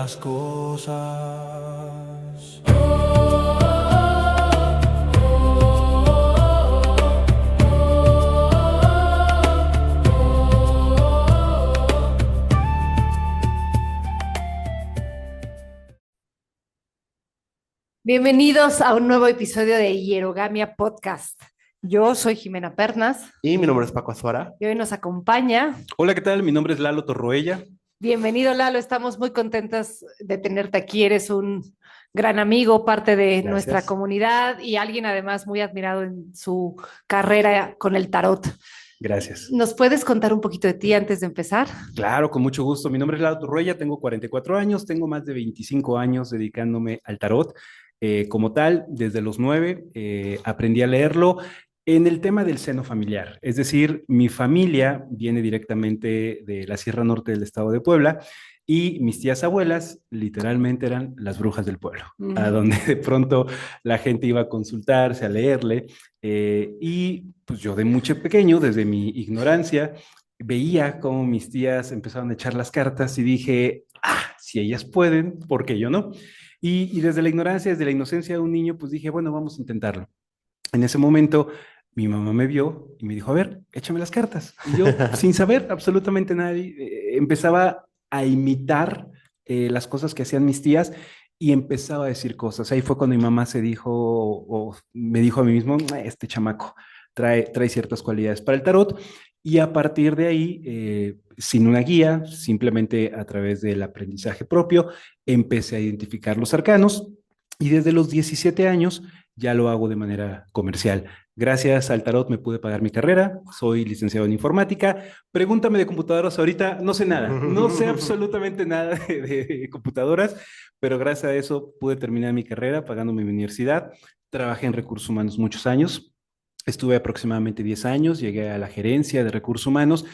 las cosas. Bienvenidos a un nuevo episodio de Hierogamia Podcast. Yo soy Jimena Pernas Y mi nombre es Paco Azuara. y hoy nos acompaña. Hola, ¿qué tal? Mi nombre es Lalo Torroella. Bienvenido, Lalo. Estamos muy contentas de tenerte aquí. Eres un gran amigo, parte de Gracias. nuestra comunidad y alguien además muy admirado en su carrera con el tarot. Gracias. ¿Nos puedes contar un poquito de ti antes de empezar? Claro, con mucho gusto. Mi nombre es Lalo Torroella, tengo 44 años, tengo más de 25 años dedicándome al tarot. Como tal, desde los 9 aprendí a leerlo en el tema del seno familiar. Es decir, mi familia viene directamente de la Sierra Norte del estado de Puebla y mis tías abuelas literalmente eran las brujas del pueblo, a donde de pronto la gente iba a consultarse, a leerle. Y pues yo de mucho pequeño, desde mi ignorancia, veía cómo mis tías empezaban a echar las cartas y dije, si ellas pueden, ¿por qué yo no? Y desde la ignorancia, desde la inocencia de un niño, pues dije, bueno, vamos a intentarlo. En ese momento, mi mamá me vio y me dijo, a ver, échame las cartas. Y yo, sin saber absolutamente nada, empezaba a imitar las cosas que hacían mis tías y empezaba a decir cosas. Ahí fue cuando mi mamá se dijo, o me dijo a mí mismo, este chamaco trae ciertas cualidades para el tarot. Y a partir de ahí, sin una guía, simplemente a través del aprendizaje propio, empecé a identificar los arcanos y desde los 17 años ya lo hago de manera comercial. Gracias al tarot me pude pagar mi carrera, soy licenciado en informática. Pregúntame de computadoras ahorita, no sé nada, no sé absolutamente nada de computadoras, pero gracias a eso pude terminar mi carrera pagándome mi universidad. Trabajé en recursos humanos muchos años, estuve aproximadamente 10 años, llegué a la gerencia de recursos humanos,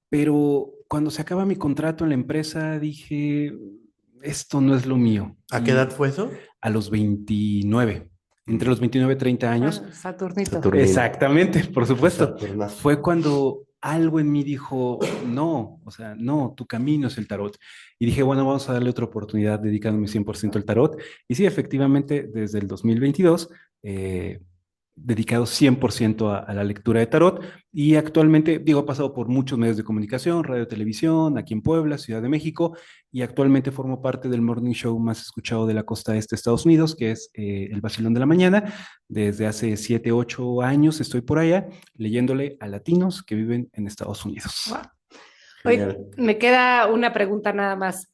pero cuando se acaba mi contrato en la empresa dije, esto no es lo mío. ¿A qué Y edad fue eso? a los 29, entre los 29 y 30 años. Saturnito. Saturnino. Exactamente, por supuesto. Saturnazo. Fue cuando algo en mí dijo, no, o sea, no, tu camino es el tarot. Y dije, bueno, vamos a darle otra oportunidad dedicándome 100% al tarot. Y sí, efectivamente, desde el 2022, dedicado 100% a la lectura de tarot. Y actualmente, digo, he pasado por muchos medios de comunicación, radio, televisión, aquí en Puebla, Ciudad de México, y actualmente formo parte del morning show más escuchado de la costa este de Estados Unidos, que es El Vacilón de la Mañana. Desde hace 7, 8 años estoy por allá leyéndole a latinos que viven en Estados Unidos. Wow. Oye, me queda una pregunta nada más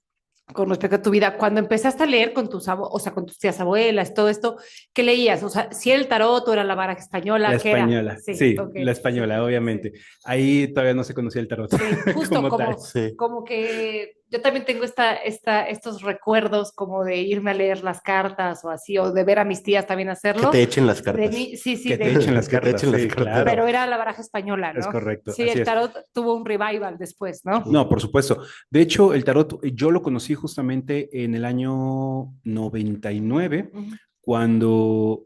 con respecto a tu vida. Cuando empezaste a leer con o sea, con tus tías abuelas, todo esto, ¿qué leías? O sea, si era el tarot o era la baraja española, La ¿qué era? española, sí, ok, la española, sí, obviamente. sí. Ahí todavía no se conocía el tarot Sí, justo como tal. Sí. como que yo también tengo estos recuerdos como de irme a leer las cartas o así, o de ver a mis tías también Que hacerlo. te echen las De cartas. mí, sí, Que te de, echen las Que te cartas, echen las sí, cartas. claro. pero era la baraja española, ¿no? Es correcto, Sí, así el es. tarot tuvo un revival después, ¿no? No, por supuesto. De hecho, el tarot yo lo conocí justamente en el año 99, Ujú. cuando,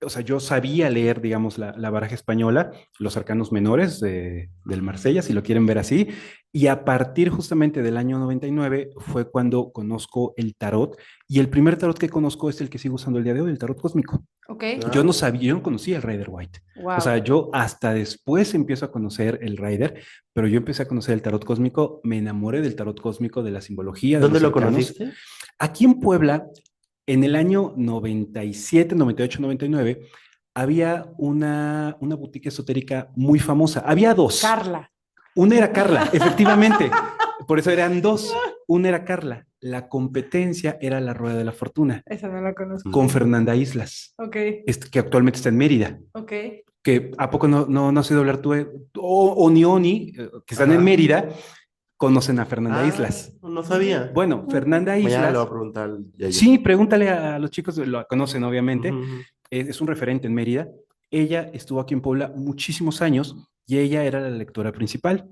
o sea, yo sabía leer, digamos, la baraja española, los arcanos menores del Marsella, si lo quieren ver así, y a partir justamente del año 99 fue cuando conozco el tarot, y el primer tarot que conozco es el que sigo usando el día de hoy, el tarot cósmico. Ok, Yo no sabía, yo no conocía el Rider White. O sea, wow. yo hasta después empiezo a conocer el Rider, pero yo empecé a conocer el tarot cósmico, me enamoré del tarot cósmico, de la simbología, de ¿Dónde los lo arcanos. conociste? Aquí en Puebla, en el año 97, 98, 99, había una boutique esotérica muy famosa. Había dos. Carla. Una era Carla, efectivamente. Por eso eran dos. Una era Carla. La competencia era la Rueda de la Fortuna, Esa no la conozco. con Fernanda Islas, Ok, que actualmente está en Mérida. ok. Que ¿a poco no has oído hablar tú? Oni Oni, que están en Ajá. Mérida, conocen a Fernanda Islas. No sabía. Bueno, Fernanda Mañana le voy Islas, a preguntar al Yayo. sí, pregúntale a los chicos, lo conocen obviamente, Ujú. es un referente en Mérida. Ella estuvo aquí en Puebla muchísimos años y ella era la lectora principal.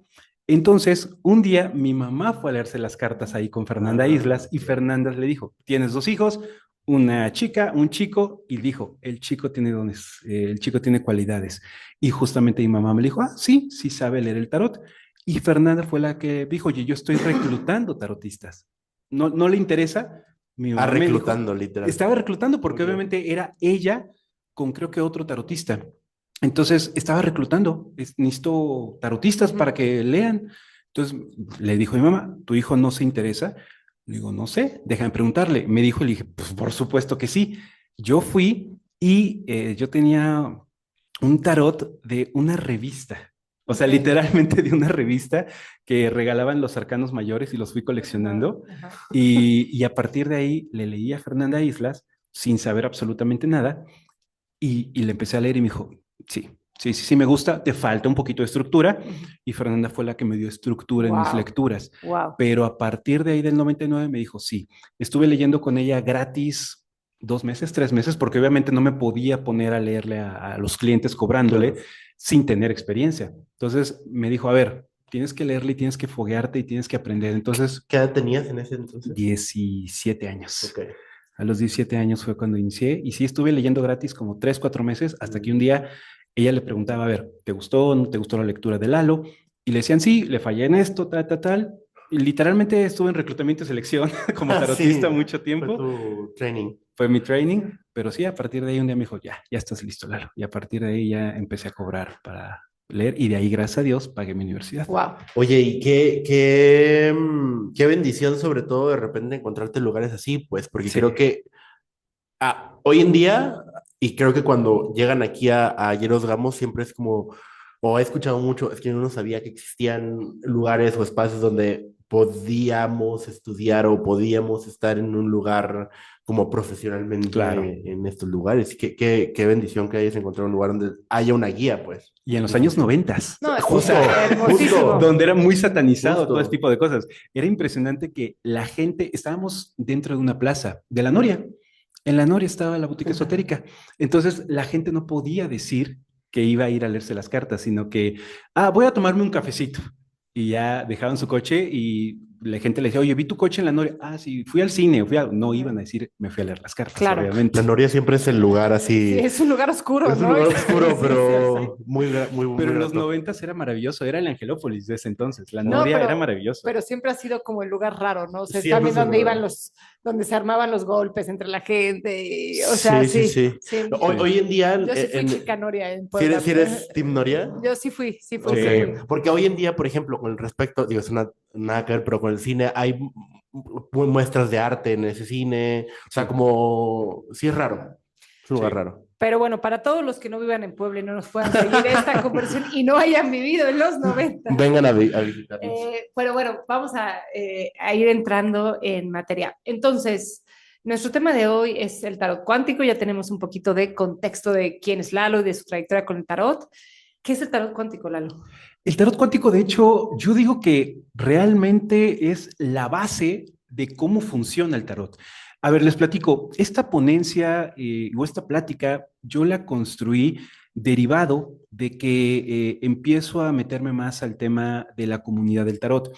Entonces, un día mi mamá fue a leerse las cartas ahí con Fernanda Islas y Fernanda le dijo, tienes dos hijos, una chica, un chico, y dijo, el chico tiene dones, el chico tiene cualidades. Y justamente mi mamá me dijo, sí, sí sabe leer el tarot. Y Fernanda fue la que dijo, oye, yo estoy reclutando tarotistas. no le interesa. Mi mamá me dijo, reclutando, literal. estaba reclutando porque Ok. obviamente era ella con creo que otro tarotista. Entonces estaba reclutando, necesito tarotistas para que lean. Entonces le dijo a mi mamá, ¿tu hijo no se interesa? Le digo, no sé, déjame preguntarle. Me dijo, le dije, pues por supuesto que sí. Yo fui y yo tenía un tarot de una revista. O sea, Ok. literalmente de una revista que regalaban los arcanos mayores y los fui coleccionando. Y a partir de ahí le leí a Fernanda Islas sin saber absolutamente nada y le empecé a leer y me dijo, sí, me gusta, te falta un poquito de estructura. Y Fernanda fue la que me dio estructura en mis Wow, lecturas. wow. Pero a partir de ahí del 99 me dijo, sí, estuve leyendo con ella gratis 2 meses, 3 meses, porque obviamente no me podía poner a leerle a los clientes cobrándole Claro. sin tener experiencia. Entonces me dijo, a ver, tienes que leerle y tienes que foguearte y tienes que aprender. Entonces, ¿Qué edad tenías en ese entonces? 17 años. Ok. A los 17 años fue cuando inicié y sí estuve leyendo gratis como 3, 4 meses hasta que un día ella le preguntaba, a ver, ¿te gustó o no te gustó la lectura de Lalo? Y le decían, sí, le fallé en esto, tal. Y literalmente estuve en reclutamiento y selección como tarotista Sí, mucho fue tiempo. tu training. Fue mi training, pero sí, a partir de ahí un día me dijo, ya estás listo, Lalo. Y a partir de ahí ya empecé a cobrar para leer y de ahí, gracias a Dios, pagué mi universidad. Wow. Oye, y qué bendición sobre todo de repente encontrarte en lugares así, pues, porque Sí, creo que hoy en día, y creo que cuando llegan aquí a Lleros Gamos, siempre es como, o he escuchado mucho, es que yo no sabía que existían lugares o espacios donde podíamos estudiar o podíamos estar en un lugar como claro. profesionalmente en estos lugares. Y qué bendición que hayas encontrado un lugar donde haya una guía, pues. Y en los años 90, No, o Justo, está sea, hermosísimo. justo, donde era muy satanizado todo este justo. tipo de cosas. Era impresionante que la gente, estábamos dentro de una plaza de la Noria. En la Noria estaba la boutique esotérica. Entonces la gente no podía decir que iba a ir a leerse las cartas, sino que, voy a tomarme un cafecito. Y ya dejaban su coche y la gente le decía, oye, vi tu coche en la Noria. Sí, fui al cine, no iban a decir, me fui a leer las cartas, Claro. obviamente. La Noria siempre es el lugar Sí, así, es un lugar oscuro, es un ¿no? lugar Sí, oscuro, sí, sí, sí. pero Pero muy en los grato. 90 era maravilloso, era el Angelópolis de ese entonces. La No, Noria era maravilloso. pero siempre ha sido como el lugar raro, ¿no? O sea, es Siempre también fue donde iban raro. los, donde se armaban los golpes entre la gente, o sea, Sí, sí, sí, sí. sí. Hoy, Sí, hoy en día, Yo sí fui chica Noria en Puebla. si eres Team Noria, Yo sí fui, sí fui, ok. sí fui. Porque hoy en día, por ejemplo, con el respecto, digo, es nada que ver, pero con el cine hay muestras de arte en ese cine. O sea, sí, como, sí es raro. Es un lugar sí. raro. Pero bueno, para todos los que no vivan en Puebla y no nos puedan seguir esta conversión y no hayan vivido en los 90. Vengan a visitarnos. Pero bueno, vamos a ir entrando en materia. Entonces, nuestro tema de hoy es el tarot cuántico. Ya tenemos un poquito de contexto de quién es Lalo y de su trayectoria con el tarot. ¿Qué es el tarot cuántico, Lalo? El tarot cuántico, de hecho, yo digo que realmente es la base de cómo funciona el tarot. A ver, les platico, esta ponencia o esta plática yo la construí derivado de que empiezo a meterme más al tema de la comunidad del tarot.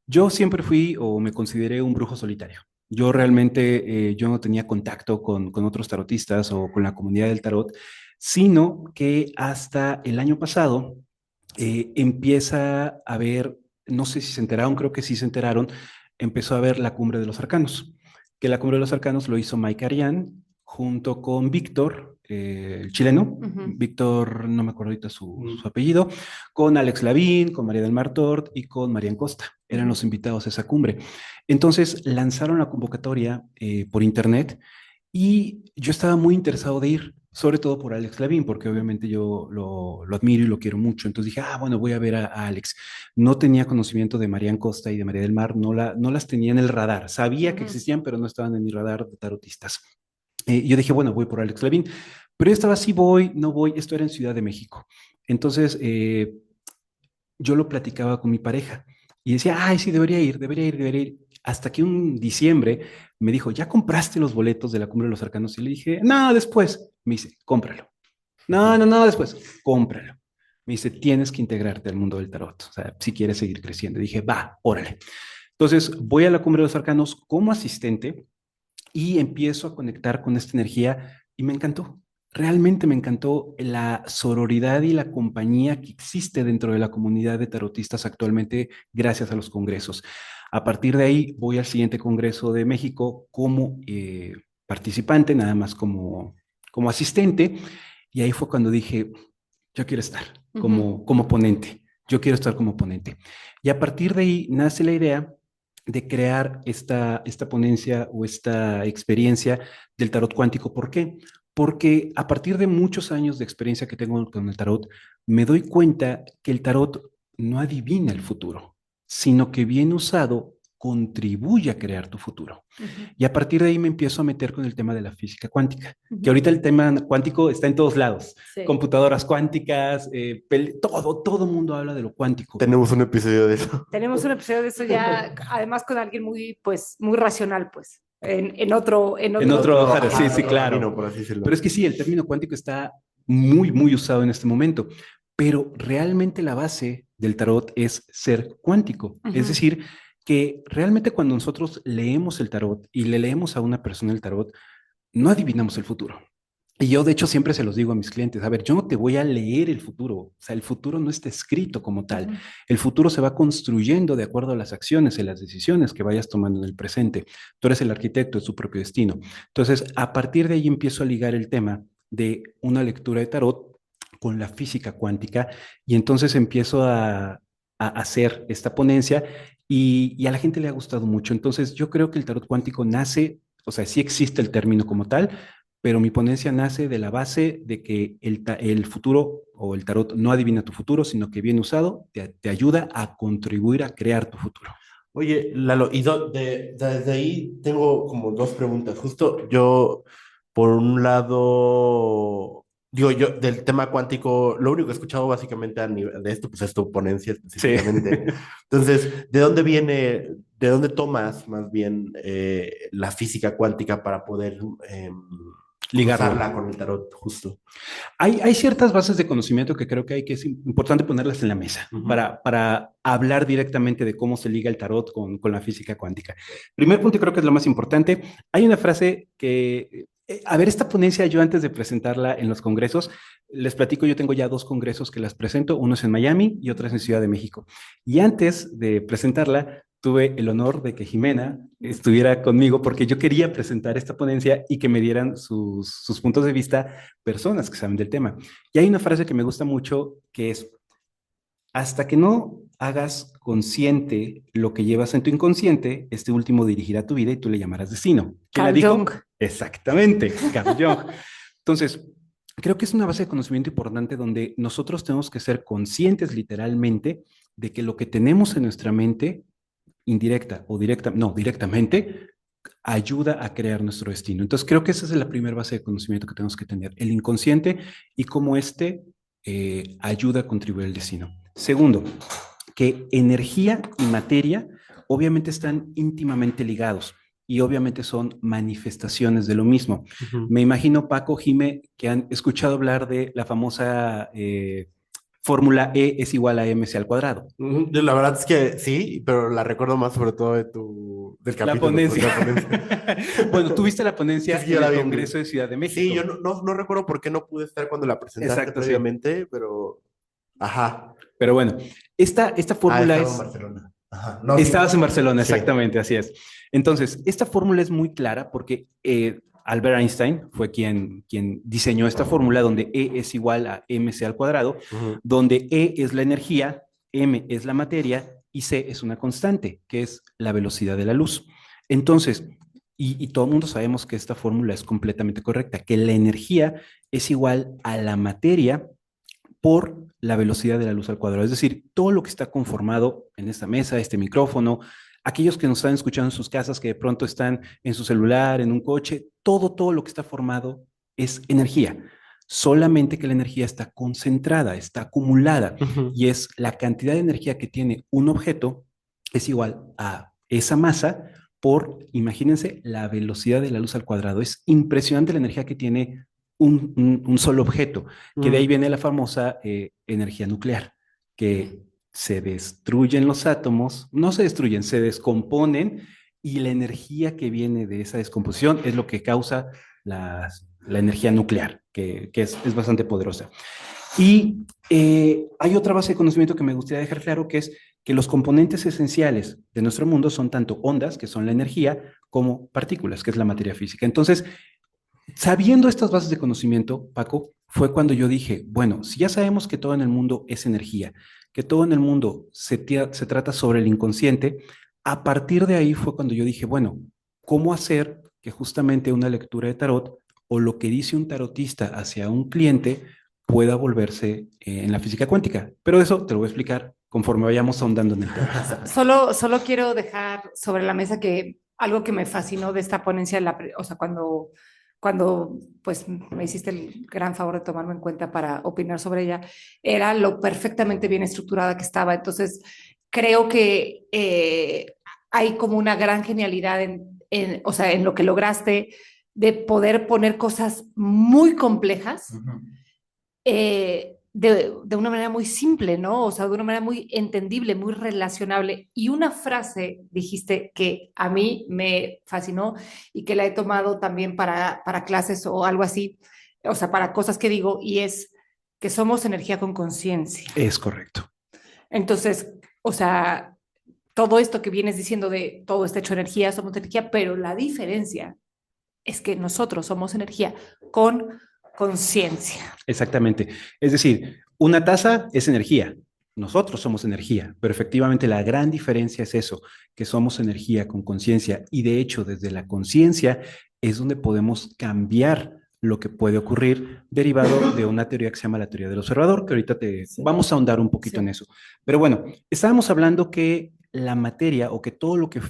Yo siempre fui o me consideré un brujo solitario. Yo realmente yo no tenía contacto con otros tarotistas o con la comunidad del tarot, sino que hasta el año pasado empieza a ver, no sé si se enteraron, creo que sí se enteraron, empezó a ver la Cumbre de los Arcanos, que la Cumbre de los Arcanos lo hizo Mike Arián junto con Víctor, el chileno, Víctor, no me acuerdo ahorita su apellido, con Alex Lavín, con María del Mar Tort y con Marian Costa. Eran los invitados a esa cumbre. Entonces lanzaron la convocatoria por internet y yo estaba muy interesado de ir, sobre todo por Alex Lavín, porque obviamente yo lo admiro y lo quiero mucho. Entonces dije, bueno, voy a ver a Alex. No tenía conocimiento de Marian Costa y de María del Mar, no las tenía en el radar. Sabía que existían, pero no estaban en mi radar de tarotistas. Yo dije, bueno, voy por Alex Lavín. Pero yo estaba así, voy, no voy. Esto era en Ciudad de México. Entonces, yo lo platicaba con mi pareja y decía, ay, sí, debería ir. Hasta que un diciembre me dijo, ¿ya compraste los boletos de la Cumbre de los Arcanos? Y le dije, no, después. Me dice, cómpralo. No, después, cómpralo. Me dice, tienes que integrarte al mundo del tarot, o sea, si quieres seguir creciendo. Y dije, va, órale. Entonces, voy a la Cumbre de los Arcanos como asistente y empiezo a conectar con esta energía y me encantó. Realmente me encantó la sororidad y la compañía que existe dentro de la comunidad de tarotistas actualmente gracias a los congresos. A partir de ahí voy al siguiente Congreso de México como participante, nada más como asistente, y ahí fue cuando dije, yo quiero estar como ponente, yo quiero estar como ponente. Y a partir de ahí nace la idea de crear esta ponencia o esta experiencia del tarot cuántico. ¿Por qué? Porque a partir de muchos años de experiencia que tengo con el tarot, me doy cuenta que el tarot no adivina el futuro, sino que bien usado contribuye a crear tu futuro. Y a partir de ahí me empiezo a meter con el tema de la física cuántica, que ahorita el tema cuántico está en todos lados. Sí. Computadoras cuánticas, todo mundo habla de lo cuántico. Tenemos un episodio de eso. Tenemos un episodio de eso ya, además con alguien muy racional, pues. En otro sí, claro. Camino, por así decirlo. Pero es que sí, el término cuántico está muy usado en este momento, pero realmente la base del tarot es ser cuántico. Es decir, que realmente cuando nosotros leemos el tarot y le leemos a una persona el tarot, no adivinamos el futuro. Y yo, de hecho, siempre se los digo a mis clientes, a ver, yo no te voy a leer el futuro, o sea, el futuro no está escrito como tal. El futuro se va construyendo de acuerdo a las acciones y las decisiones que vayas tomando en el presente. Tú eres el arquitecto de tu propio destino. Entonces, a partir de ahí empiezo a ligar el tema de una lectura de tarot con la física cuántica, y entonces empiezo a hacer esta ponencia y a la gente le ha gustado mucho. Entonces, yo creo que el tarot cuántico nace, o sea, sí existe el término como tal, pero mi ponencia nace de la base de que el futuro o el tarot no adivina tu futuro, sino que bien usado te ayuda a contribuir a crear tu futuro. Oye, Lalo, y desde ahí tengo como dos preguntas. Justo yo, por un lado, digo, yo del tema cuántico, lo único que he escuchado básicamente a nivel de esto, pues es tu ponencia específicamente. Sí. Entonces, de dónde tomas más bien la física cuántica para poder ligarla con el tarot, justo? Hay ciertas bases de conocimiento que creo que es importante ponerlas en la mesa para hablar directamente de cómo se liga el tarot con la física cuántica. Primer punto, y creo que es lo más importante, hay una frase que, a ver, esta ponencia yo antes de presentarla en los congresos, les platico, yo tengo ya 2 congresos que las presento, uno es en Miami y otro es en Ciudad de México. Y antes de presentarla, tuve el honor de que Jimena estuviera conmigo porque yo quería presentar esta ponencia y que me dieran sus puntos de vista personas que saben del tema. Y hay una frase que me gusta mucho que es, hasta que no hagas consciente lo que llevas en tu inconsciente, este último dirigirá tu vida y tú le llamarás destino. ¿Quién la dijo? Exactamente, Carl Jung. Entonces, creo que es una base de conocimiento importante donde nosotros tenemos que ser conscientes literalmente de que lo que tenemos en nuestra mente indirecta o directamente, ayuda a crear nuestro destino. Entonces, creo que esa es la primera base de conocimiento que tenemos que tener, el inconsciente y cómo ayuda a contribuir al destino. Segundo, que energía y materia obviamente están íntimamente ligados y obviamente son manifestaciones de lo mismo. Me imagino, Paco, Jime, que han escuchado hablar de la famosa fórmula E es igual a MC al cuadrado. La verdad es que sí, pero la recuerdo más sobre todo del capítulo. La ponencia. Bueno, tuviste la ponencia en el Congreso de Ciudad de México. Sí, yo no recuerdo por qué no pude estar cuando la presentaste previamente, sí. Pero... Ajá. Pero bueno, esta fórmula es... en Barcelona. Ajá. No, estabas en Barcelona, sí. Exactamente, así es. Entonces, esta fórmula es muy clara porque... Albert Einstein fue quien diseñó esta fórmula donde E es igual a mc al cuadrado, donde E es la energía, M es la materia y C es una constante, que es la velocidad de la luz. Entonces, y todo el mundo sabemos que esta fórmula es completamente correcta, que la energía es igual a la materia por la velocidad de la luz al cuadrado. Es decir, todo lo que está conformado en esta mesa, este micrófono, aquellos que nos están escuchando en sus casas, que de pronto están en su celular, en un coche, todo lo que está formado es energía. Solamente que la energía está concentrada, está acumulada, y es la cantidad de energía que tiene un objeto es igual a esa masa por, imagínense, la velocidad de la luz al cuadrado. Es impresionante la energía que tiene un solo objeto, que de ahí viene la famosa energía nuclear, que se destruyen los átomos, no se destruyen, se descomponen, y la energía que viene de esa descomposición es lo que causa la energía nuclear, que es bastante poderosa. Y hay otra base de conocimiento que me gustaría dejar claro, que es que los componentes esenciales de nuestro mundo son tanto ondas, que son la energía, como partículas, que es la materia física. Entonces, sabiendo estas bases de conocimiento, Paco, fue cuando yo dije, bueno, si ya sabemos que todo en el mundo es energía, que todo en el mundo se trata sobre el inconsciente, a partir de ahí fue cuando yo dije, bueno, ¿cómo hacer que justamente una lectura de tarot o lo que dice un tarotista hacia un cliente pueda volverse en la física cuántica? Pero eso te lo voy a explicar conforme vayamos ahondando en el tema. Solo quiero dejar sobre la mesa que algo que me fascinó de esta ponencia, o sea, cuando pues me hiciste el gran favor de tomarme en cuenta para opinar sobre ella, era lo perfectamente bien estructurada que estaba. Entonces, creo que hay como una gran genialidad o sea, en lo que lograste de poder poner cosas muy complejas de una manera muy simple, ¿no? O sea, de una manera muy entendible, muy relacionable. Y una frase dijiste que a mí me fascinó y que la he tomado también para clases o algo así, o sea, para cosas que digo, y es que somos energía con conciencia. Es correcto. Entonces, o sea, todo esto que vienes diciendo de todo está hecho de energía, somos energía, pero la diferencia es que nosotros somos energía con conciencia. Exactamente. Es decir, una taza es energía. Nosotros somos energía, pero efectivamente la gran diferencia es eso, que somos energía con conciencia y de hecho desde la conciencia es donde podemos cambiar lo que puede ocurrir derivado de una teoría que se llama la teoría del observador, que ahorita vamos a ahondar un poquito en eso. Pero bueno, estábamos hablando que la materia o que todo lo que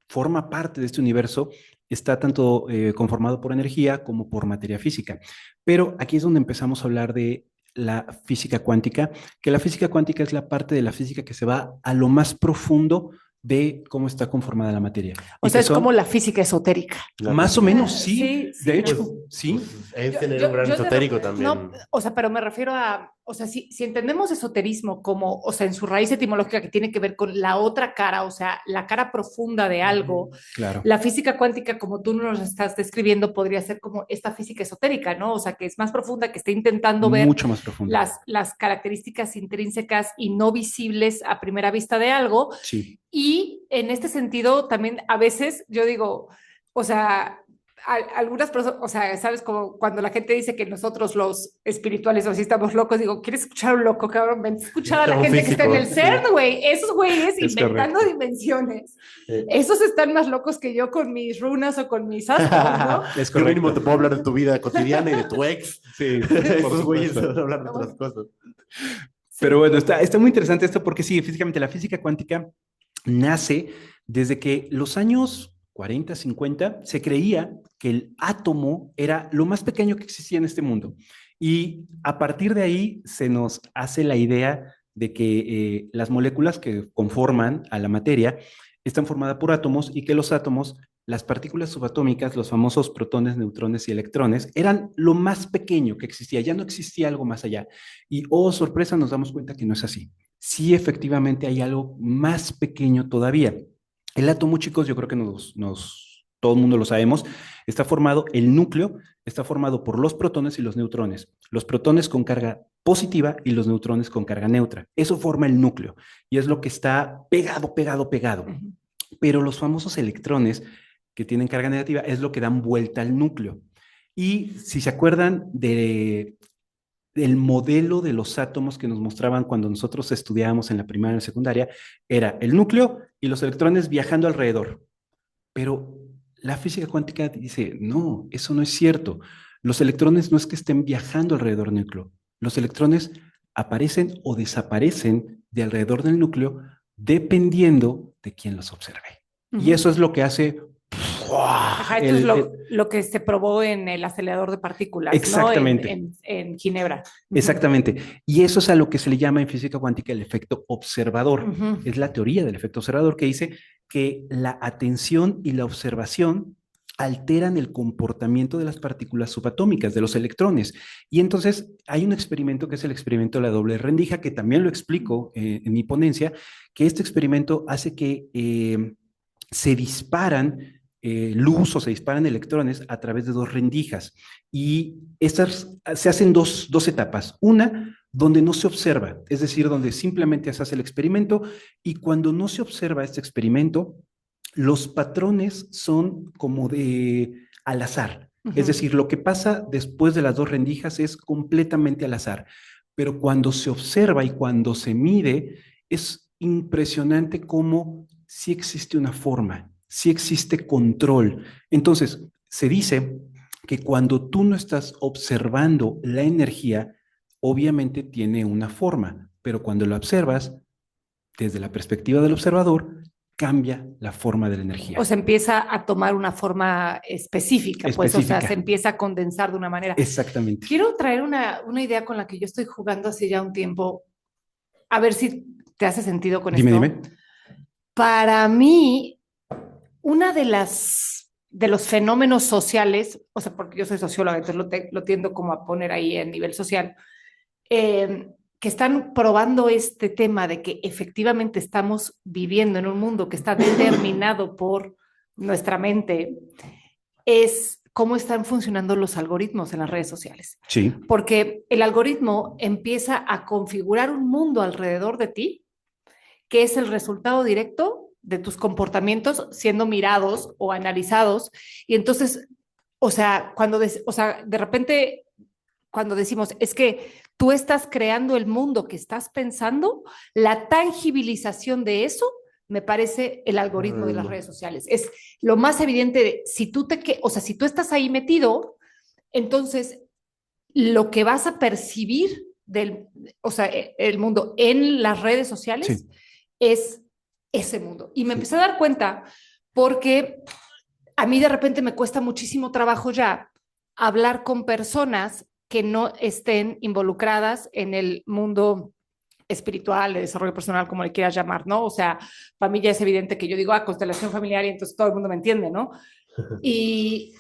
forma parte de este universo está tanto conformado por energía como por materia física. Pero aquí es donde empezamos a hablar de la física cuántica, que la física cuántica es la parte de la física que se va a lo más profundo de cómo está conformada la materia. O sea, es como la física esotérica. Más o menos, sí. Sí, sí. De hecho, Pues, sí. es tener un gran esotérico también. No, o sea, pero me refiero a, o sea, si entendemos esoterismo como, o sea, en su raíz etimológica que tiene que ver con la otra cara, o sea, la cara profunda de algo, Claro. la física cuántica, como tú nos estás describiendo, podría ser como esta física esotérica, ¿no? O sea, que es más profunda, que está intentando ver mucho más profunda. las características intrínsecas y no visibles a primera vista de algo. Sí. Y en este sentido, también a veces yo digo, o sea, algunas personas, o sea, sabes, como cuando la gente dice que nosotros los espirituales o así estamos locos, digo, ¿quieres escuchar a un loco, cabrón? Ven a escuchar a la gente que está en el CERN, güey. Esos güeyes inventando dimensiones. Esos están más locos que yo con mis runas o con mis astros, ¿no? Es correcto. Yo mínimo te puedo hablar de tu vida cotidiana y de tu ex. Sí, esos güeyes van a hablar de otras cosas. Pero bueno, está muy interesante esto porque sí, físicamente la física cuántica nace desde que los años 40, 50 se creía que el átomo era lo más pequeño que existía en este mundo. Y a partir de ahí se nos hace la idea de que las moléculas que conforman a la materia están formadas por átomos y que los átomos, las partículas subatómicas, los famosos protones, neutrones y electrones, eran lo más pequeño que existía, ya no existía algo más allá. Y, oh, sorpresa, nos damos cuenta que no es así. Sí, efectivamente hay algo más pequeño todavía. El átomo, chicos, yo creo que todo el mundo lo sabemos, está formado, el núcleo está formado por los protones y los neutrones. Los protones con carga positiva y los neutrones con carga neutra. Eso forma el núcleo y es lo que está pegado. Pero los famosos electrones que tienen carga negativa es lo que dan vuelta al núcleo. Y si se acuerdan del modelo de los átomos que nos mostraban cuando nosotros estudiábamos en la primaria y la secundaria, era el núcleo y los electrones viajando alrededor. Pero la física cuántica dice, no, eso no es cierto. Los electrones no es que estén viajando alrededor del núcleo. Los electrones aparecen o desaparecen de alrededor del núcleo dependiendo de quién los observe. Y eso es lo que hace... Ajá, esto es lo que se probó en el acelerador de partículas, exactamente, ¿no? En Ginebra. Exactamente. Y eso es a lo que se le llama en física cuántica el efecto observador. Es la teoría del efecto observador que dice que la atención y la observación alteran el comportamiento de las partículas subatómicas, de los electrones. Y entonces hay un experimento que es el experimento de la doble rendija, que también lo explico en mi ponencia, que este experimento hace que se disparan luz o se disparan electrones a través de dos rendijas. Y estas se hacen dos etapas. Una, donde no se observa, es decir, donde simplemente se hace el experimento y cuando no se observa este experimento, los patrones son como de al azar. Es decir, lo que pasa después de las 2 rendijas es completamente al azar. Pero cuando se observa y cuando se mide, es impresionante cómo sí existe una forma, sí existe control. Entonces, se dice que cuando tú no estás observando la energía, obviamente tiene una forma, pero cuando la observas, desde la perspectiva del observador, cambia la forma de la energía. O sea, empieza a tomar una forma específica, pues, o sea, se empieza a condensar de una manera. Exactamente. Quiero traer una idea con la que yo estoy jugando hace ya un tiempo, a ver si te hace sentido con esto. Dime. Para mí, una de los fenómenos sociales, o sea, porque yo soy socióloga, entonces lo tiendo como a poner ahí en nivel social, que están probando este tema de que efectivamente estamos viviendo en un mundo que está determinado por nuestra mente, es cómo están funcionando los algoritmos en las redes sociales. Sí. Porque el algoritmo empieza a configurar un mundo alrededor de ti que es el resultado directo de tus comportamientos siendo mirados o analizados. Y entonces, o sea, de repente, cuando decimos, es que tú estás creando el mundo que estás pensando, la tangibilización de eso me parece el algoritmo de las redes sociales. Es lo más evidente de, si tú estás ahí metido, entonces lo que vas a percibir el mundo en las redes sociales Sí. es ese mundo. Y me empecé a dar cuenta porque a mí de repente me cuesta muchísimo trabajo ya hablar con personas que no estén involucradas en el mundo espiritual, de desarrollo personal, como le quieras llamar, ¿no? O sea, para mí ya es evidente que yo digo, constelación familiar y entonces todo el mundo me entiende, ¿no? Y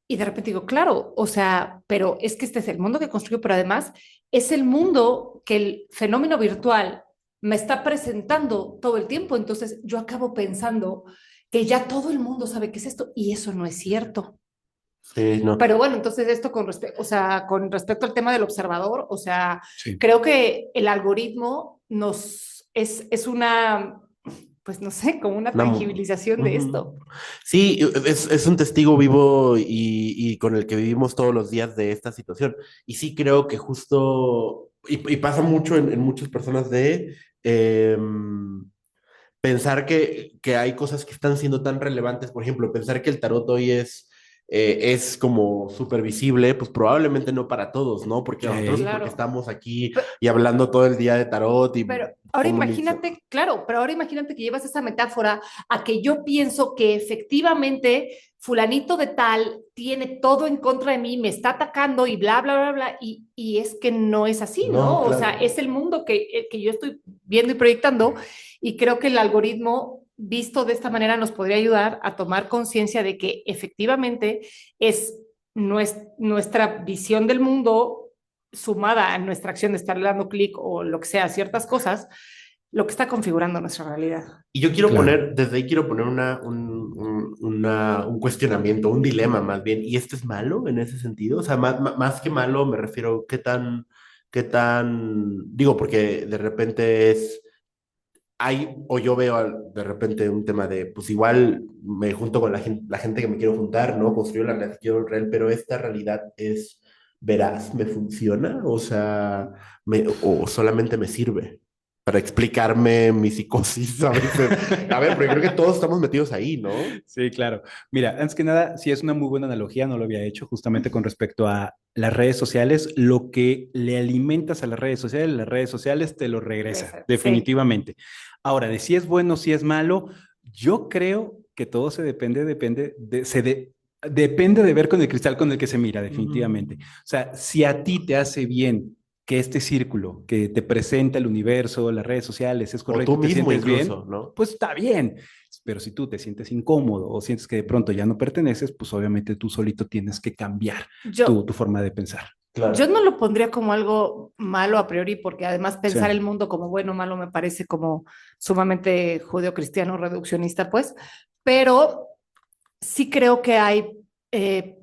de repente digo, claro, o sea, pero es que este es el mundo que construyo, pero además es el mundo que el fenómeno virtual me está presentando todo el tiempo. Entonces yo acabo pensando que ya todo el mundo sabe qué es esto y eso no es cierto. Sí, no. Pero bueno, entonces esto con respecto al tema del observador, o sea, sí, creo que el algoritmo es una, pues no sé, como una tangibilización de esto. Sí, es un testigo vivo y con el que vivimos todos los días de esta situación. Y sí creo que justo, y pasa mucho en muchas personas de pensar que hay cosas que están siendo tan relevantes, por ejemplo, pensar que el tarot hoy es como súper visible, pues probablemente no para todos, ¿no? Porque nosotros Claro, porque estamos aquí y hablando todo el día de tarot y... Pero ahora imagínate que llevas esa metáfora a que yo pienso que efectivamente fulanito de tal tiene todo en contra de mí, me está atacando y bla, bla, bla, bla, y es que no es así, ¿no? No, O claro. sea, es el mundo que yo estoy viendo y proyectando y creo que el algoritmo visto de esta manera nos podría ayudar a tomar conciencia de que efectivamente es nuestra visión del mundo sumada a nuestra acción de estarle dando clic o lo que sea, ciertas cosas, lo que está configurando nuestra realidad. Y yo quiero poner, desde ahí quiero poner un cuestionamiento, un dilema más bien. ¿Y esto es malo en ese sentido? O sea, más que malo me refiero, qué tan, digo, porque de repente o yo veo de repente un tema de, pues igual me junto con la gente que me quiero juntar, ¿no? Construyo la realidad que quiero real, pero esta realidad es veraz, me funciona, o sea, o solamente me sirve para explicarme mi psicosis a veces. A ver, pero creo que todos estamos metidos ahí, ¿no? Sí, claro. Mira, antes que nada, sí es una muy buena analogía, no lo había hecho justamente con respecto a las redes sociales. Lo que le alimentas a las redes sociales te lo regresa, definitivamente. Sí. Ahora, de si es bueno, si es malo, yo creo que todo depende de ver con el cristal con el que se mira, definitivamente. O sea, si a ti te hace bien que este círculo que te presenta el universo, las redes sociales, es correcto, o tú mismo te sientes incluso, bien, ¿no? pues está bien. Pero si tú te sientes incómodo o sientes que de pronto ya no perteneces, pues obviamente tú solito tienes que cambiar tu forma de pensar. Claro. Yo no lo pondría como algo malo a priori, porque además pensar el mundo como bueno o malo me parece como sumamente judeocristiano, reduccionista, pues, pero sí creo que hay,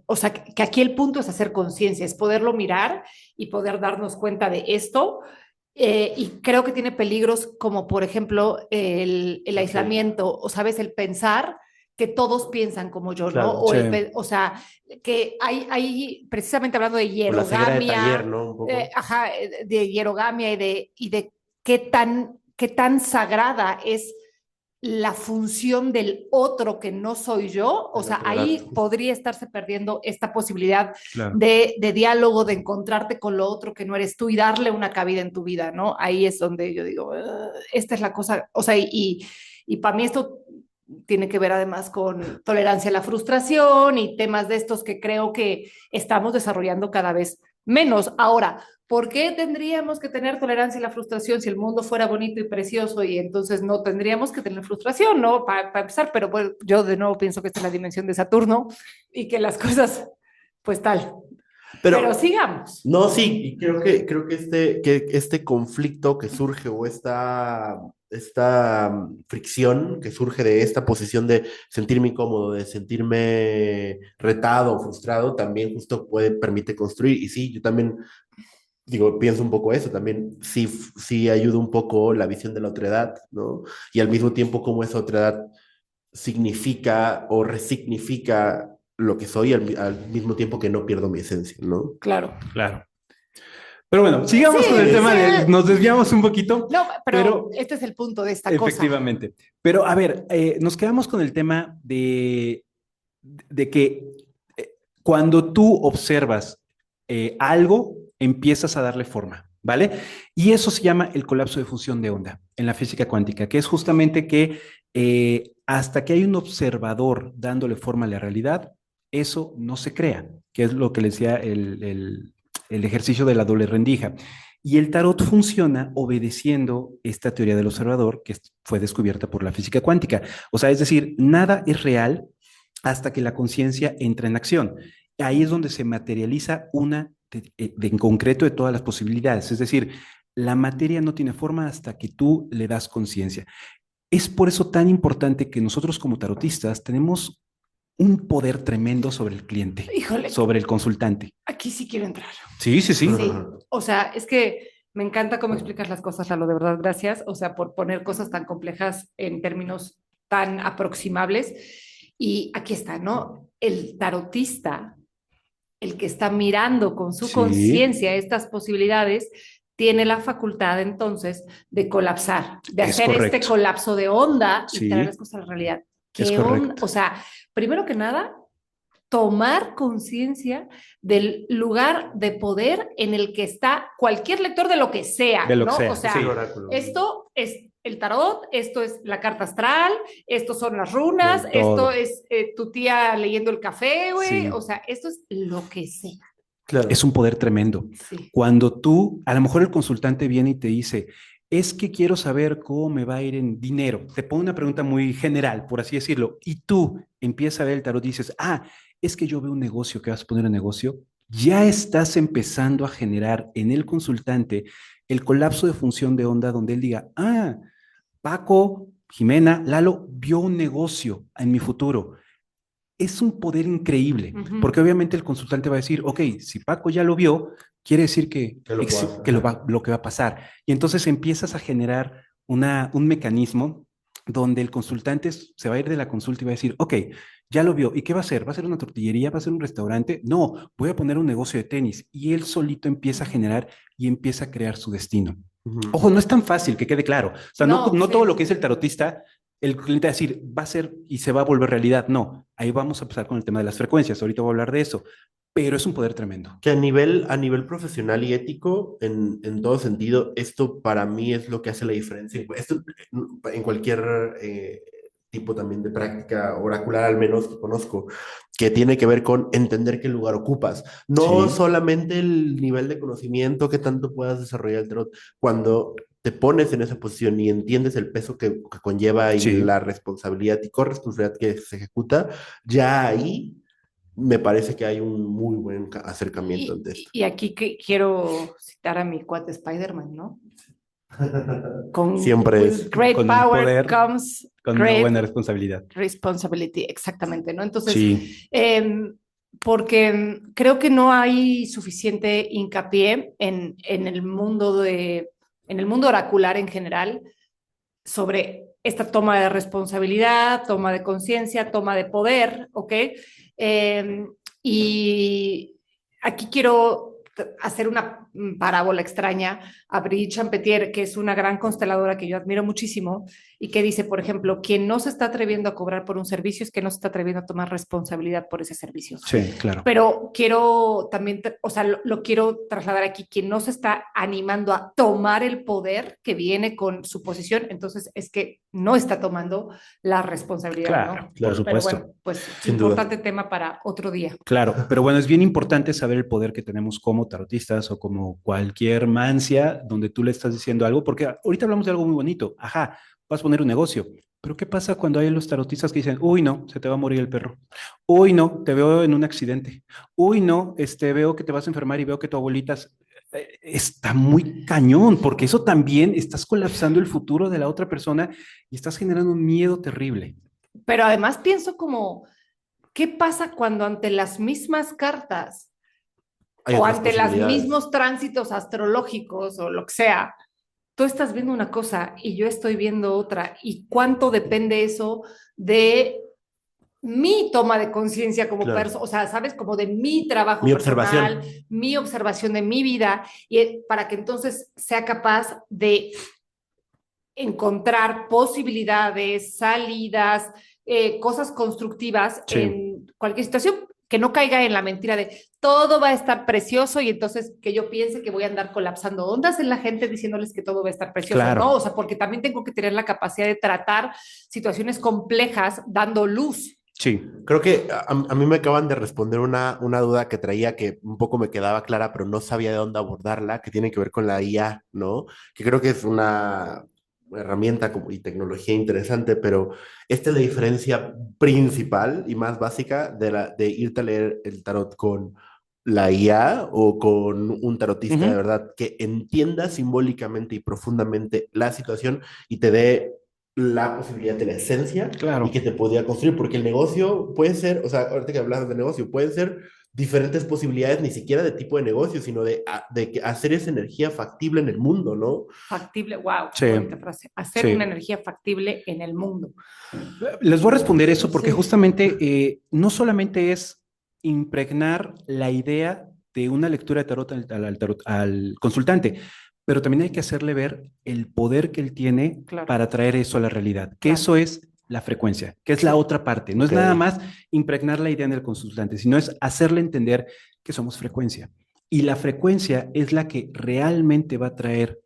o sea, que aquí el punto es hacer conciencia, es poderlo mirar y poder darnos cuenta de esto. Y creo que tiene peligros como, por ejemplo, el aislamiento, o sabes, el pensar que todos piensan como yo, Claro, ¿no? O, sí. o sea, que hay, precisamente hablando de O la ceguera de hierogamia, taller, ¿no? Un poco. ajá, de hierogamia y de qué tan sagrada es la función del otro que no soy yo, o El sea, otro ahí lado. podría estarse perdiendo esta posibilidad Claro. de diálogo, de encontrarte con lo otro que no eres tú y darle una cabida en tu vida, ¿no? Ahí es donde yo digo, esta es la cosa, o sea, y para mí esto tiene que ver además con tolerancia a la frustración y temas de estos que creo que estamos desarrollando cada vez menos. Ahora, ¿por qué tendríamos que tener tolerancia a la frustración si el mundo fuera bonito y precioso y entonces no tendríamos que tener frustración, ¿no? Para empezar, pero bueno, yo de nuevo pienso que esta es la dimensión de Saturno y que las cosas, pues tal. Pero sigamos. No, sí, y creo que este conflicto que surge o esta fricción que surge de esta posición de sentirme incómodo, de sentirme retado o frustrado, también justo permite construir. Y sí, yo también digo, pienso un poco eso, también sí ayuda un poco la visión de la otredad, ¿no? Y al mismo tiempo como esa otredad significa o resignifica lo que soy al mismo tiempo que no pierdo mi esencia, ¿no? Claro. Claro. Pero bueno, sigamos con el tema nos desviamos un poquito. No, pero este es el punto de esta cosa. Efectivamente. Pero a ver, nos quedamos con el tema de que cuando tú observas algo, empiezas a darle forma, ¿vale? Y eso se llama el colapso de fusión de onda en la física cuántica, que es justamente que hasta que hay un observador dándole forma a la realidad, eso no se crea, que es lo que le decía el ejercicio de la doble rendija. Y el tarot funciona obedeciendo esta teoría del observador que fue descubierta por la física cuántica. O sea, es decir, nada es real hasta que la conciencia entra en acción. Ahí es donde se materializa una en concreto de todas las posibilidades. Es decir, la materia no tiene forma hasta que tú le das conciencia. Es por eso tan importante que nosotros como tarotistas tenemos un poder tremendo sobre el cliente, Híjole, sobre el consultante. aquí sí quiero entrar. Sí, sí, sí. Sí, o sea, es que me encanta cómo explicas las cosas, Lalo, de verdad, gracias. O sea, por poner cosas tan complejas en términos tan aproximables. Y aquí está, ¿no? El tarotista, el que está mirando con su Sí. conciencia estas posibilidades, tiene la facultad entonces de colapsar, de Es hacer correcto. este colapso de onda y Sí. traer las cosas a la realidad. Es ¿Qué onda? correcto. O sea, primero que nada, tomar conciencia del lugar de poder en el que está cualquier lector de lo que sea, De lo que ¿no? sea, O sea, sí. esto es el tarot, esto es la carta astral, esto son las runas, Todo. esto es tu tía leyendo el café, güey, Sí. o sea, esto es lo que sea. Claro. Es un poder tremendo. Sí. Cuando tú, a lo mejor el consultante viene y te dice, es que quiero saber cómo me va a ir en dinero. Te pone una pregunta muy general, por así decirlo, y tú empiezas a ver el tarot y dices, es que yo veo un negocio, que vas a poner un negocio. Ya estás empezando a generar en el consultante el colapso de función de onda donde él diga, Paco, Jimena, Lalo vio un negocio en mi futuro. Es un poder increíble, porque obviamente el consultante va a decir, ok, si Paco ya lo vio, quiere decir que lo que va a pasar. Y entonces empiezas a generar un mecanismo donde el consultante se va a ir de la consulta y va a decir, ok, ya lo vio, ¿y qué va a hacer? ¿Va a ser una tortillería? ¿Va a ser un restaurante? No, voy a poner un negocio de tenis. Y él solito empieza a generar y empieza a crear su destino. Ojo, no es tan fácil, que quede claro. O sea, no sí. Todo lo que es el tarotista, el cliente va a decir, va a ser y se va a volver realidad. No, ahí vamos a empezar con el tema de las frecuencias. Ahorita voy a hablar de eso, pero es un poder tremendo. Que a nivel profesional y ético, en todo sentido, esto para mí es lo que hace la diferencia. Esto en cualquier tipo también de práctica oracular, al menos que conozco, que tiene que ver con entender qué lugar ocupas. No solamente el nivel de conocimiento que tanto puedas desarrollar el tarot, cuando te pones en esa posición y entiendes el peso que conlleva y la responsabilidad y corresponsabilidad que se ejecuta, ya ahí me parece que hay un muy buen acercamiento ante esto. Y aquí quiero citar a mi cuate Spider-Man, ¿no? Siempre es great con power poder, comes con great una buena responsabilidad. Responsibility, exactamente, ¿no? Entonces, sí. porque creo que no hay suficiente hincapié en el mundo oracular en general sobre esta toma de responsabilidad, toma de conciencia, toma de poder, ¿ok? Eh, y aquí quiero hacer una parábola extraña a Brigitte Champetier, que es una gran consteladora que yo admiro muchísimo, y que dice, por ejemplo, quien no se está atreviendo a cobrar por un servicio es que no se está atreviendo a tomar responsabilidad por ese servicio. Sí, claro. Pero quiero también, o sea, lo quiero trasladar aquí, quien no se está animando a tomar el poder que viene con su posición, entonces es que no está tomando la responsabilidad, Claro, ¿no? por supuesto. Pero bueno, pues Sin importante tema para otro día. Claro, pero bueno, es bien importante saber el poder que tenemos como tarotistas o como cualquier mancia donde tú le estás diciendo algo, porque ahorita hablamos de algo muy bonito. Ajá, vas a poner un negocio, pero ¿qué pasa cuando hay los tarotistas que dicen, uy, no, se te va a morir el perro? Uy, no, te veo en un accidente. Uy, no, veo que te vas a enfermar y veo que tu abuelita está muy cañón, porque eso también estás colapsando el futuro de la otra persona y estás generando un miedo terrible. Pero además pienso como, ¿qué pasa cuando ante las mismas cartas Hay o otras ante los posibilidades. mismos tránsitos astrológicos o lo que sea, tú estás viendo una cosa y yo estoy viendo otra? ¿Y cuánto depende eso de mi toma de conciencia como Claro. persona? O sea, ¿sabes? Como de mi trabajo Mi personal, observación. mi observación de mi vida, y para que entonces sea capaz de encontrar posibilidades, salidas, cosas constructivas Sí. en cualquier situación, que no caiga en la mentira de todo va a estar precioso y entonces que yo piense que voy a andar colapsando ondas en la gente diciéndoles que todo va a estar precioso. Claro. No, o sea, porque también tengo que tener la capacidad de tratar situaciones complejas dando luz. Sí. Creo que a mí me acaban de responder una duda que traía que un poco me quedaba clara, pero no sabía de dónde abordarla, que tiene que ver con la IA, ¿no? Que creo que es una herramienta y tecnología interesante, pero esta es la diferencia principal y más básica de irte a leer el tarot con la IA o con un tarotista de verdad que entienda simbólicamente y profundamente la situación y te dé la posibilidad de la esencia Claro. y que te podía construir, porque el negocio puede ser, o sea, ahorita que hablas de negocio, pueden ser diferentes posibilidades, ni siquiera de tipo de negocio, sino de hacer esa energía factible en el mundo, ¿no? Factible, wow, Sí. bonita frase. Hacer Sí. una energía factible en el mundo. Les voy a responder eso porque Sí. justamente no solamente es impregnar la idea de una lectura de tarot al consultante, pero también hay que hacerle ver el poder que él tiene Claro. para traer eso a la realidad, que Claro. eso es la frecuencia, que es la otra parte. No Ok. es nada más impregnar la idea en el consultante, sino es hacerle entender que somos frecuencia. Y la frecuencia es la que realmente va a traer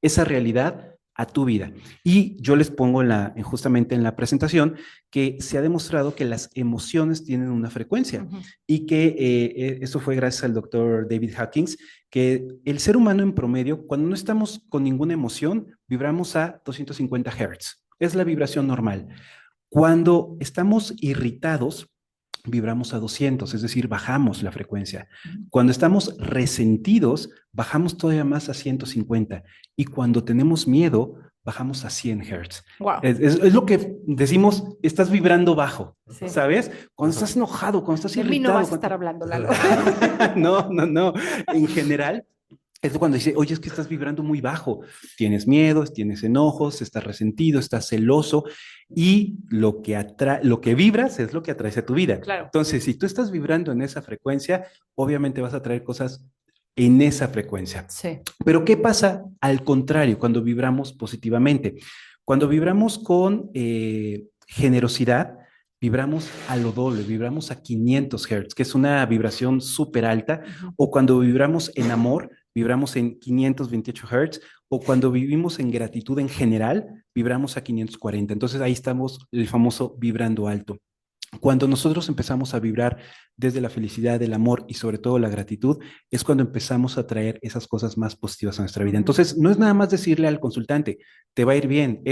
esa realidad a tu vida. Y yo les pongo justamente en la presentación que se ha demostrado que las emociones tienen una frecuencia y que eso fue gracias al doctor David Hawkins, que el ser humano en promedio, cuando no estamos con ninguna emoción, vibramos a 250 Hz. Es la vibración normal. Cuando estamos irritados, vibramos a 200, es decir, bajamos la frecuencia. Cuando estamos resentidos, bajamos todavía más a 150. Y cuando tenemos miedo, bajamos a 100 Hz. Wow. Es lo que decimos, estás vibrando bajo, Sí. ¿sabes? Cuando estás enojado, cuando estás De mí irritado. no vas a estar hablando, Lalo. No. En general, es cuando dice, oye, es que estás vibrando muy bajo. Tienes miedos, tienes enojos, estás resentido, estás celoso y lo que vibras es lo que atraes a tu vida. Claro. Entonces, si tú estás vibrando en esa frecuencia, obviamente vas a traer cosas en esa frecuencia. Sí. Pero ¿qué pasa al contrario cuando vibramos positivamente? Cuando vibramos con generosidad, vibramos a lo doble, vibramos a 500 Hz, que es una vibración súper alta, o cuando vibramos en amor, vibramos en 528 Hz, o cuando vivimos en gratitud en general, vibramos a 540. Entonces ahí estamos, el famoso vibrando alto. Cuando nosotros empezamos a vibrar desde la felicidad, el amor y sobre todo la gratitud, es cuando empezamos a traer esas cosas más positivas a nuestra vida. Entonces, no es nada más decirle al consultante, te va a ir bien,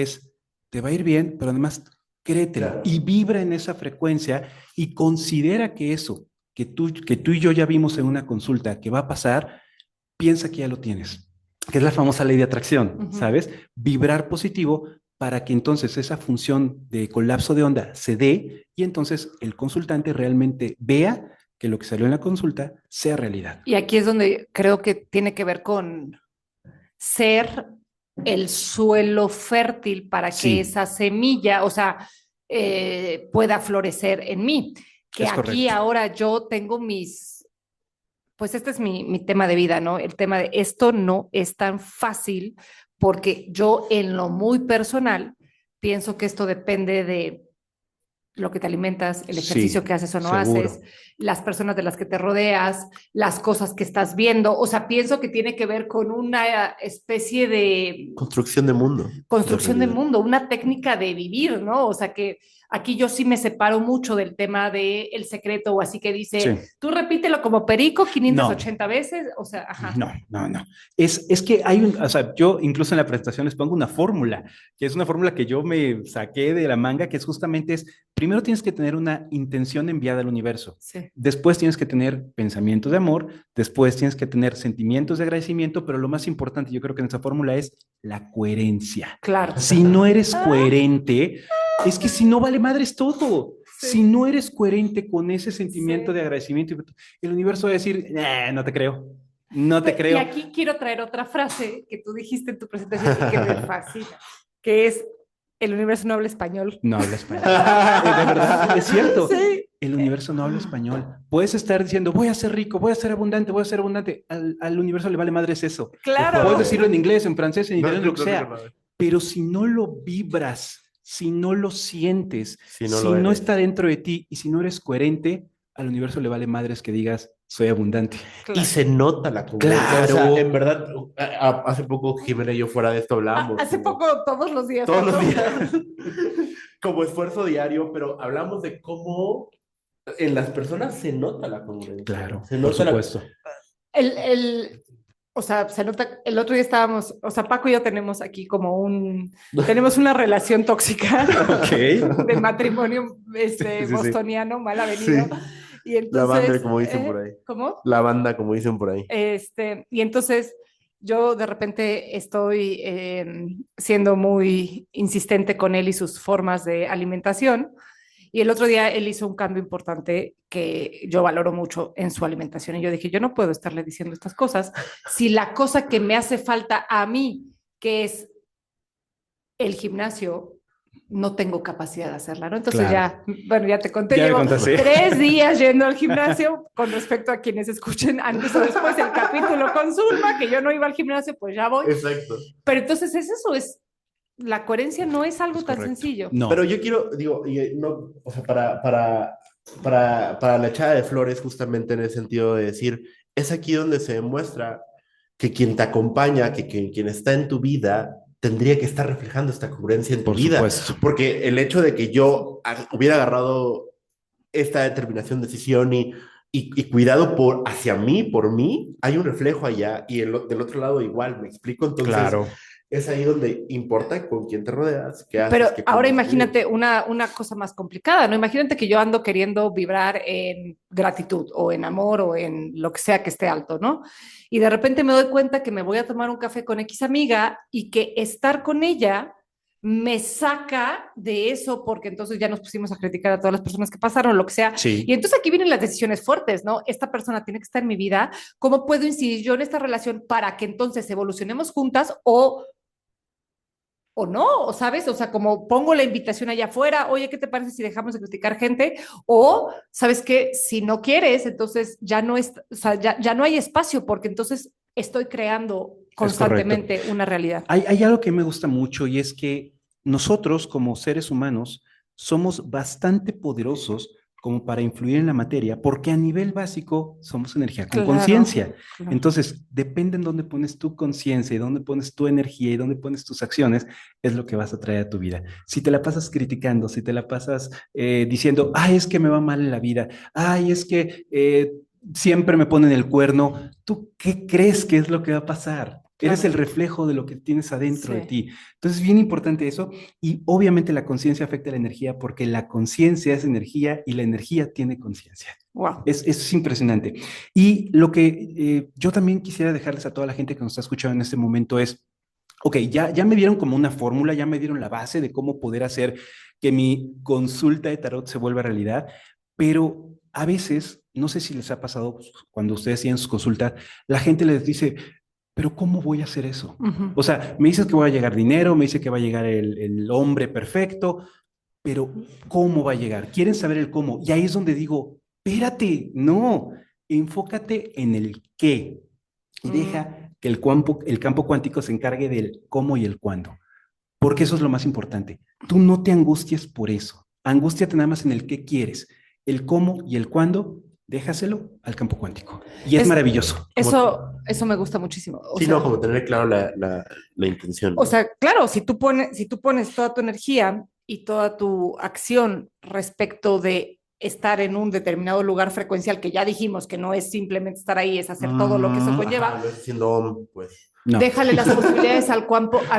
te va a ir bien, pero además créetelo. Claro. Y vibra en esa frecuencia y considera que eso que tú y yo ya vimos en una consulta que va a pasar, piensa que ya lo tienes, que es la famosa ley de atracción, ¿sabes? Vibrar positivo para que entonces esa función de colapso de onda se dé y entonces el consultante realmente vea que lo que salió en la consulta sea realidad. Y aquí es donde creo que tiene que ver con ser el suelo fértil para que Sí. esa semilla, o sea, pueda florecer en mí. Que Es aquí correcto. ahora yo tengo pues este es mi tema de vida, ¿no? El tema de esto no es tan fácil porque yo en lo muy personal pienso que esto depende de lo que te alimentas, el ejercicio Sí, que haces o no seguro. haces, las personas de las que te rodeas, las cosas que estás viendo. O sea, pienso que tiene que ver con una especie de Construcción de mundo, de construcción de realidad. mundo, una técnica de vivir, ¿no? O sea, que aquí yo sí me separo mucho del tema de El Secreto o así que Sí. dice, tú repítelo como perico No. 580 veces, o sea, ajá. No. Es que hay o sea, yo incluso en la presentación les pongo una fórmula, que es una fórmula que yo me saqué de la manga, que es justamente primero tienes que tener una intención enviada al universo, Sí. después tienes que tener pensamientos de amor, después tienes que tener sentimientos de agradecimiento, pero lo más importante yo creo que en esa fórmula es la coherencia. Claro. Si no eres coherente, es que si no vale madres todo. Sí. Si no eres coherente con ese sentimiento Sí. de agradecimiento, el universo va a decir, no te creo. No te creo. Y aquí quiero traer otra frase que tú dijiste en tu presentación y que me fascina, que es, el universo no habla español. No habla español. De verdad, es cierto. Sí. El universo no habla español. Puedes estar diciendo, voy a ser rico, voy a ser abundante, voy a ser abundante. Al universo le vale madres eso. Claro. Puedes decirlo en inglés, en francés, en No, italiano, lo que no, sea. no. Pero si no lo vibras, si no lo sientes, Si no lo eres. está dentro de ti y si no eres coherente, al universo le vale madres que digas, soy abundante. Claro. Y se nota la congruencia. Claro. O sea, en verdad, hace poco Jimena y yo fuera de esto hablamos. Hace como, poco, todos los días. todos los días. Como esfuerzo diario, pero hablamos de cómo en las personas se nota la congruencia. Claro, Se por nota supuesto. O sea, se nota, el otro día estábamos, o sea, Paco y yo tenemos aquí como tenemos una relación tóxica Ok. de matrimonio Sí. bostoniano, mal avenido. Sí. Y entonces, La banda, como dicen por ahí. ¿Cómo? La banda, como dicen por ahí. Y entonces yo de repente estoy siendo muy insistente con él y sus formas de alimentación. Y el otro día él hizo un cambio importante que yo valoro mucho en su alimentación. Y yo dije, yo no puedo estarle diciendo estas cosas si la cosa que me hace falta a mí, que es el gimnasio, no tengo capacidad de hacerla, ¿no? Entonces Claro. ya te conté, Ya me llevo contaste. 3 días yendo al gimnasio con respecto a quienes escuchen antes o después el capítulo con Zulma, que yo no iba al gimnasio, pues ya voy. Exacto. Pero entonces la coherencia no es algo tan correcto. sencillo. No. Pero yo quiero, digo, no, o sea, para la echada de flores, justamente en el sentido de decir, es aquí donde se demuestra que quien te acompaña, que quien está en tu vida, tendría que estar reflejando esta congruencia en tu Por vida. supuesto. Porque el hecho de que yo hubiera agarrado esta determinación, decisión y cuidado hacia mí, por mí, hay un reflejo allá y del otro lado igual, ¿me explico? Entonces, Claro. es ahí donde importa con quién te rodeas, qué haces. Pero qué ahora comes, imagínate una cosa más complicada, ¿no? Imagínate que yo ando queriendo vibrar en gratitud o en amor o en lo que sea que esté alto, ¿no? Y de repente me doy cuenta que me voy a tomar un café con X amiga y que estar con ella me saca de eso porque entonces ya nos pusimos a criticar a todas las personas que pasaron, lo que sea. Sí. Y entonces aquí vienen las decisiones fuertes, ¿no? Esta persona tiene que estar en mi vida. ¿Cómo puedo incidir yo en esta relación para que entonces evolucionemos juntas o no, ¿sabes? O sea, como pongo la invitación allá afuera, oye, ¿qué te parece si dejamos de criticar gente? O, ¿sabes qué? Si no quieres, entonces ya no es, o sea, ya no hay espacio porque entonces estoy creando constantemente una realidad. Hay algo que me gusta mucho y es que nosotros como seres humanos somos bastante poderosos como para influir en la materia, porque a nivel básico somos energía con conciencia. Claro. Entonces, depende en dónde pones tu conciencia y dónde pones tu energía y dónde pones tus acciones, es lo que vas a traer a tu vida. Si te la pasas criticando, si te la pasas diciendo, ay, es que me va mal en la vida, ay, es que siempre me ponen el cuerno, ¿tú qué crees que es lo que va a pasar? Claro. Eres el reflejo de lo que tienes adentro de ti. Entonces, es bien importante eso. Y obviamente la conciencia afecta a la energía porque la conciencia es energía y la energía tiene conciencia. Wow. Es impresionante. Y lo que yo también quisiera dejarles a toda la gente que nos está escuchando en este momento es, ok, ya me dieron como una fórmula, ya me dieron la base de cómo poder hacer que mi consulta de tarot se vuelva realidad, pero a veces, no sé si les ha pasado pues, cuando ustedes tienen sus consultas, la gente les dice, pero ¿cómo voy a hacer eso? Ujú. O sea, me dices que va a llegar dinero, me dice que va a llegar el hombre perfecto, pero ¿cómo va a llegar? Quieren saber el cómo. Y ahí es donde digo, espérate, no, enfócate en el qué y Mm. deja que el campo cuántico se encargue del cómo y el cuándo, porque eso es lo más importante. Tú no te angusties por eso, angústiate nada más en el qué quieres, el cómo y el cuándo, déjaselo al campo cuántico. Y es Es, maravilloso. eso me gusta muchísimo. O Sí, no, sea, como tener claro la intención, o ¿no? sea, claro, si tú pones toda tu energía y toda tu acción respecto de estar en un determinado lugar frecuencial, que ya dijimos que no es simplemente estar ahí, es hacer todo lo que eso Ajá, conlleva, lo es haciendo, pues. No, déjale las posibilidades al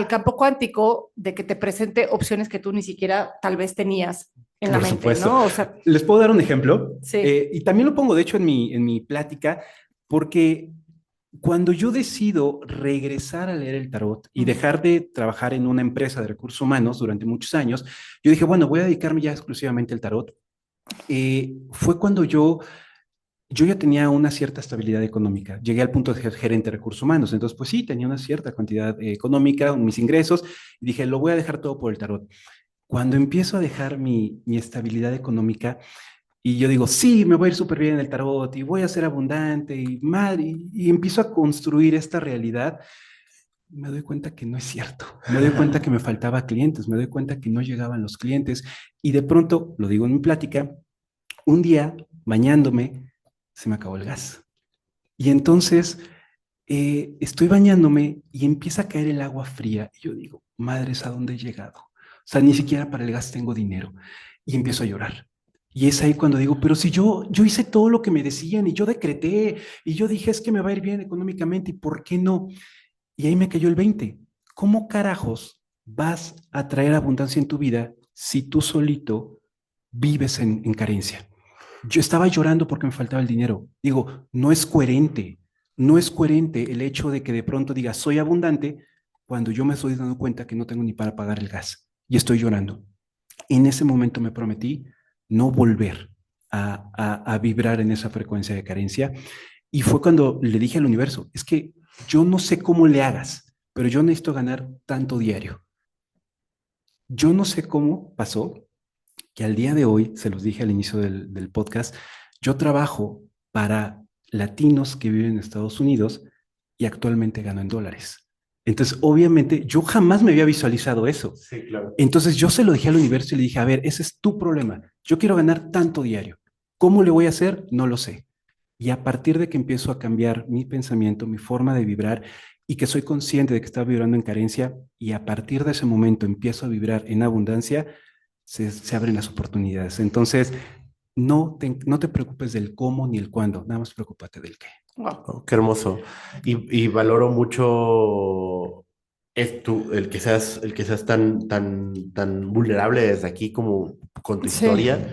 campo cuántico de que te presente opciones que tú ni siquiera tal vez tenías en la por mente, supuesto. ¿no? O sea, Les puedo dar un ejemplo, sí. y también lo pongo, de hecho, en mi plática, porque cuando yo decido regresar a leer el tarot y Ujú. dejar de trabajar en una empresa de recursos humanos durante muchos años, yo dije, bueno, voy a dedicarme ya exclusivamente al tarot. Fue cuando yo ya tenía una cierta estabilidad económica. Llegué al punto de ser gerente de recursos humanos. Entonces, pues sí, tenía una cierta cantidad económica, mis ingresos, y dije, lo voy a dejar todo por el tarot. Cuando empiezo a dejar mi estabilidad económica, y yo digo, sí, me voy a ir súper bien en el tarot y voy a ser abundante y madre, y empiezo a construir esta realidad, me doy cuenta que no es cierto. Me doy cuenta que me faltaba clientes, me doy cuenta que no llegaban los clientes y de pronto, lo digo en mi plática, un día, bañándome, se me acabó el gas. Y entonces estoy bañándome y empieza a caer el agua fría y yo digo, madres, ¿a dónde he llegado? O sea, ni siquiera para el gas tengo dinero. Y empiezo a llorar. Y es ahí cuando digo, pero si yo hice todo lo que me decían y yo decreté y yo dije es que me va a ir bien económicamente y ¿por qué no? Y ahí me cayó el 20. ¿Cómo carajos vas a traer abundancia en tu vida si tú solito vives en carencia? Yo estaba llorando porque me faltaba el dinero. Digo, no es coherente, no es coherente el hecho de que de pronto diga soy abundante cuando yo me estoy dando cuenta que no tengo ni para pagar el gas y estoy llorando. En ese momento me prometí no volver a vibrar en esa frecuencia de carencia y fue cuando le dije al universo, es que yo no sé cómo le hagas, pero yo necesito ganar tanto diario. Yo no sé cómo pasó que al día de hoy, se los dije al inicio del podcast, yo trabajo para latinos que viven en Estados Unidos y actualmente gano en dólares. Entonces, obviamente, yo jamás me había visualizado eso. Sí, claro. Entonces, yo se lo dije al universo y le dije, a ver, ese es tu problema. Yo quiero ganar tanto diario. ¿Cómo le voy a hacer? No lo sé. Y a partir de que empiezo a cambiar mi pensamiento, mi forma de vibrar y que soy consciente de que estaba vibrando en carencia y a partir de ese momento empiezo a vibrar en abundancia, se abren las oportunidades. Entonces, no te preocupes del cómo ni el cuándo, nada más preocúpate del qué. Wow. Oh, qué hermoso. Y valoro mucho el que seas tan vulnerable desde aquí como con tu Sí. historia.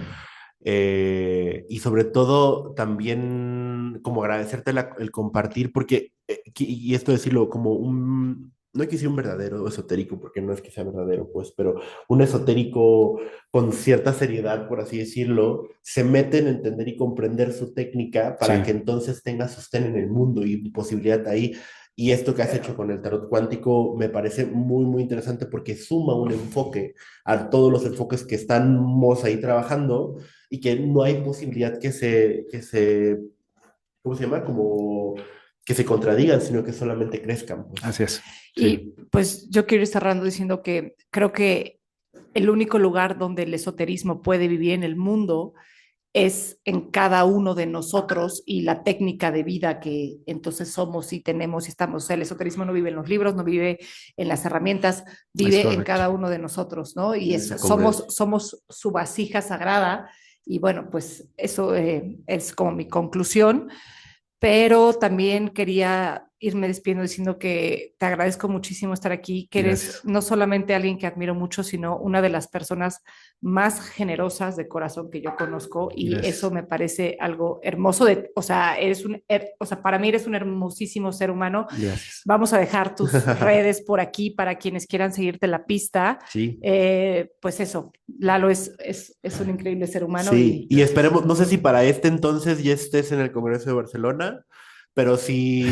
Y sobre todo también como agradecerte el compartir, porque, y esto decirlo como no hay que decir un verdadero esotérico, porque no es que sea verdadero, pues, pero un esotérico con cierta seriedad, por así decirlo, se mete en entender y comprender su técnica para que Sí, entonces tenga sostén en el mundo y posibilidad ahí. Y esto que has hecho con el tarot cuántico me parece muy, muy interesante porque suma un enfoque a todos los enfoques que estamos ahí trabajando y que no hay posibilidad ¿cómo se llama? Como que se contradigan, sino que solamente crezcan, pues. así es. Sí, Y pues yo quiero ir cerrando diciendo que creo que el único lugar donde el esoterismo puede vivir en el mundo es en cada uno de nosotros y la técnica de vida que entonces somos y tenemos y estamos. O sea, el esoterismo no vive en los libros, no vive en las herramientas, es vive en correcto. cada uno de nosotros, ¿no? Y En es, esa somos, congruencia. somos su vasija sagrada y bueno, pues eso es como mi conclusión, pero también quería irme despidiendo diciendo que te agradezco muchísimo estar aquí, que eres Gracias. no solamente alguien que admiro mucho, sino una de las personas más generosas de corazón que yo conozco y Gracias. eso me parece algo hermoso. O sea, o sea, para mí eres un hermosísimo ser humano. Gracias. Vamos a dejar tus redes por aquí para quienes quieran seguirte la pista. Sí. Pues eso, Lalo es un increíble ser humano. Sí, y esperemos, no sé si para este entonces ya estés en el Congreso de Barcelona, pero sí,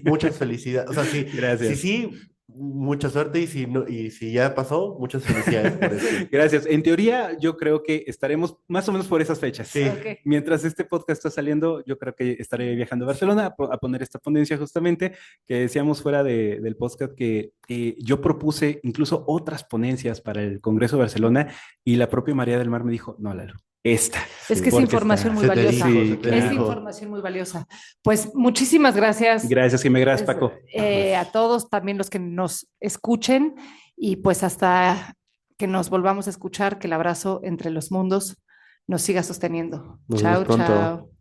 muchas felicidades. O sea, Gracias. sí, mucha suerte y si no, y si ya pasó, muchas felicidades por eso. Gracias. En teoría, yo creo que estaremos más o menos por esas fechas. Sí. Ok. Mientras este podcast está saliendo, yo creo que estaré viajando a Barcelona a poner esta ponencia justamente, que decíamos fuera del podcast que yo propuse incluso otras ponencias para el Congreso de Barcelona y la propia María del Mar me dijo, no, Lalo, esta. Es que es Porque información muy Se te valiosa. dijo, Sí, se te Es dijo. información muy valiosa. Pues muchísimas gracias. Gracias, Jimé, gracias, Paco. A todos, también los que nos escuchen y pues hasta que nos volvamos a escuchar, que el abrazo entre los mundos nos siga sosteniendo. Nos Chao, vemos pronto. chao.